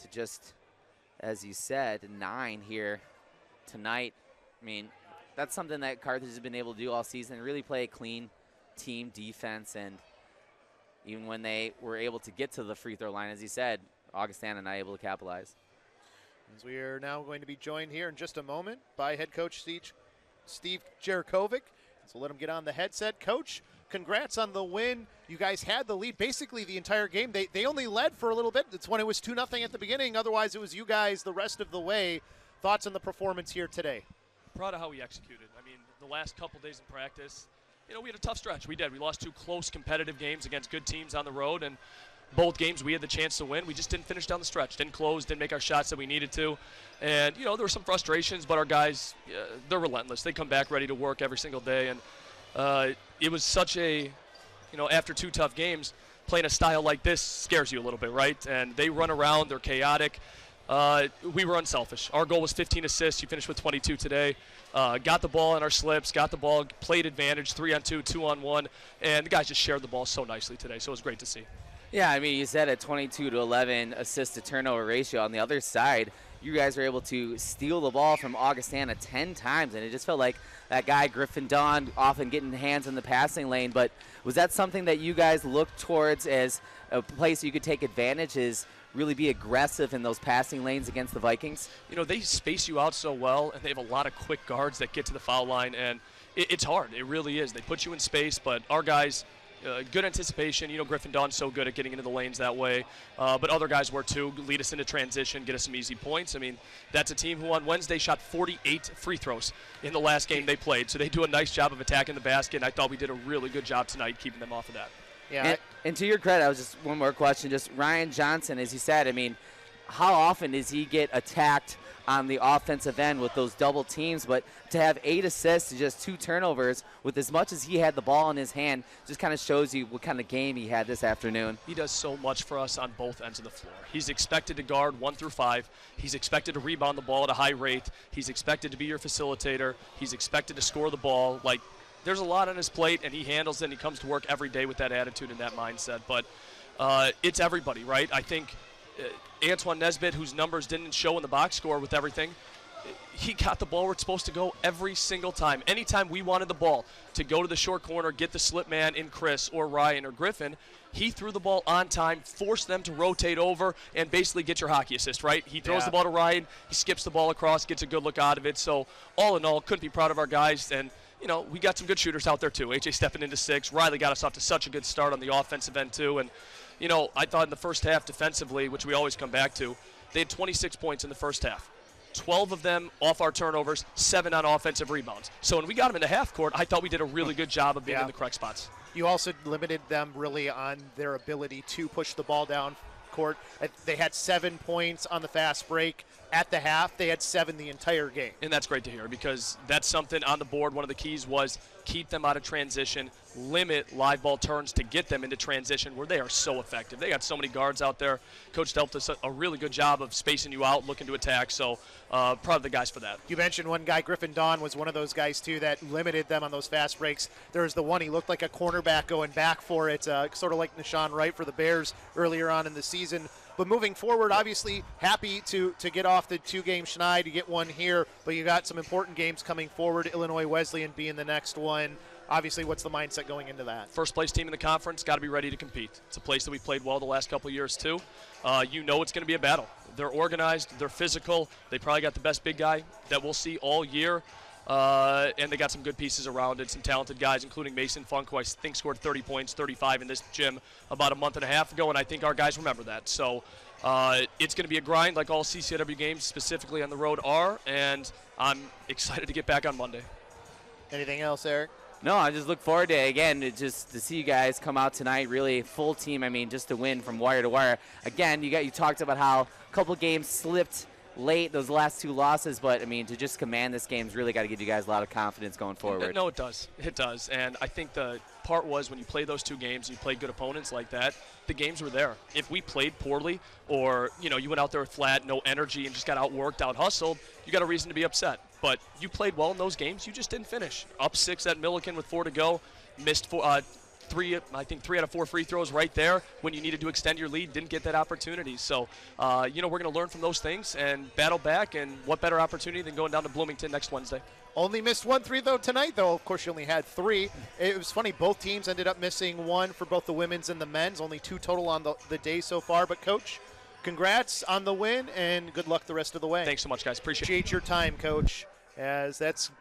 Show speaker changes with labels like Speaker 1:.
Speaker 1: to just, as you said, 9 here tonight. I mean, that's something that Carthage has been able to do all season, really play a clean team defense, and even when they were able to get to the free throw line, as you said, Augustana not able to capitalize.
Speaker 2: As we are now going to be joined here in just a moment by head coach Steve Djurickovic. So let him get on the headset. Coach, congrats on the win. You guys had the lead basically the entire game. They only led for a little bit. It's when it was 2-0 at the beginning. Otherwise, it was you guys the rest of the way. Thoughts on the performance here today?
Speaker 3: Proud of how we executed. I mean, the last couple days in practice, we had a tough stretch. We did. We lost 2 close competitive games against good teams on the road, and both games we had the chance to win. We just didn't finish down the stretch, didn't close, didn't make our shots that we needed to. And, there were some frustrations, but our guys, they're relentless. They come back ready to work every single day. And it was such a, after 2 tough games, playing a style like this scares you a little bit, right? And they run around, they're chaotic. We were unselfish. Our goal was 15 assists. You finished with 22 today. Got the ball in our slips, got the ball, played advantage, 3-on-2, 2-on-1, and the guys just shared the ball so nicely today, so it was great to see.
Speaker 1: Yeah, I mean, you said a 22-11 assist-to-turnover ratio. On the other side, you guys were able to steal the ball from Augustana 10 times, and it just felt like that guy, Griffin Dawn, often getting hands in the passing lane. But was that something that you guys looked towards as a place you could take advantage, is really be aggressive in those passing lanes against the Vikings?
Speaker 3: They space you out so well, and they have a lot of quick guards that get to the foul line, and it's hard. It really is. They put you in space, but our guys – good anticipation. Griffin Dawn's so good at getting into the lanes that way. But other guys were too. Lead us into transition, get us some easy points. I mean, that's a team who on Wednesday shot 48 free throws in the last game they played. So they do a nice job of attacking the basket, and I thought we did a really good job tonight keeping them off of that.
Speaker 1: Yeah. And to your credit, I was just one more question. Just Ryan Johnson, as you said, I mean, how often does he get attacked on the offensive end with those double teams? But to have 8 assists and just 2 turnovers with as much as he had the ball in his hand just kind of shows you what kind of game he had this afternoon.
Speaker 3: He does so much for us on both ends of the floor. He's expected to guard 1 through 5. He's expected to rebound the ball at a high rate. He's expected to be your facilitator. He's expected to score the ball. Like, there's a lot on his plate, and he handles it, and he comes to work every day with that attitude and that mindset. But it's everybody, right? I think Antoine Nesbitt, whose numbers didn't show in the box score with everything, he got the ball where it's supposed to go every single time. Anytime we wanted the ball to go to the short corner, get the slip man in Chris or Ryan or Griffin, he threw the ball on time, forced them to rotate over, and basically get your hockey assist, right? He throws the ball to Ryan, he skips the ball across, gets a good look out of it. So all in all, couldn't be proud of our guys. And we got some good shooters out there too. AJ stepping into 6. Riley got us off to such a good start on the offensive end too. And I thought in the first half defensively, which we always come back to, they had 26 points in the first half. 12 of them off our turnovers, 7 on offensive rebounds. So when we got them in the half court, I thought we did a really good job of being in the correct spots.
Speaker 2: You also limited them really on their ability to push the ball down court. They had 7 points on the fast break. At the half, they had 7 the entire game.
Speaker 3: And that's great to hear, because that's something on the board. One of the keys was keep them out of transition, limit live ball turns to get them into transition, where they are so effective. They got so many guards out there. Coach helped us a really good job of spacing you out, looking to attack. So proud of the guys for that.
Speaker 2: You mentioned one guy, Griffin Dawn, was one of those guys too that limited them on those fast breaks. There was the one, he looked like a cornerback going back for it, sort of like Nishan Wright for the Bears earlier on in the season. But moving forward, obviously happy to get off the 2-game schneid, to get one here, but you got some important games coming forward, Illinois Wesleyan being the next one. Obviously, what's the mindset going into that?
Speaker 3: First place team in the conference, got to be ready to compete. It's a place that we played well the last couple of years too. It's going to be a battle. They're organized, they're physical, they probably got the best big guy that we'll see all year. And they got some good pieces around it, some talented guys, including Mason Funk, who I think scored 30 points, 35 in this gym about a month and a half ago, and I think our guys remember that. So it's going to be a grind like all CCW games, specifically on the road, are, and I'm excited to get back on Monday.
Speaker 2: Anything else, Eric?
Speaker 1: No, I just look forward to, again, just to see you guys come out tonight, really full team. I mean, just to win from wire to wire. Again, you talked about how a couple games slipped late, those last 2 losses, but I mean, to just command this game's really got to give you guys a lot of confidence going forward.
Speaker 3: No, it does. It does. And I think the part was when you play those 2 games, you play good opponents like that, the games were there. If we played poorly, or you went out there flat, no energy, and just got outworked, out hustled, you got a reason to be upset. But you played well in those games, you just didn't finish. Up 6 at Milliken with 4 to go, missed three out of 4 free throws right there when you needed to extend your lead, didn't get that opportunity. So, we're going to learn from those things and battle back, and what better opportunity than going down to Bloomington next Wednesday.
Speaker 2: Only missed 1 3 though tonight, though. Of course, you only had 3. It was funny. Both teams ended up missing 1 for both the women's and the men's. Only 2 total on the day so far. But, Coach, congrats on the win, and good luck the rest of the way.
Speaker 3: Thanks so much, guys. Appreciate it.
Speaker 2: Appreciate your time, Coach, as that's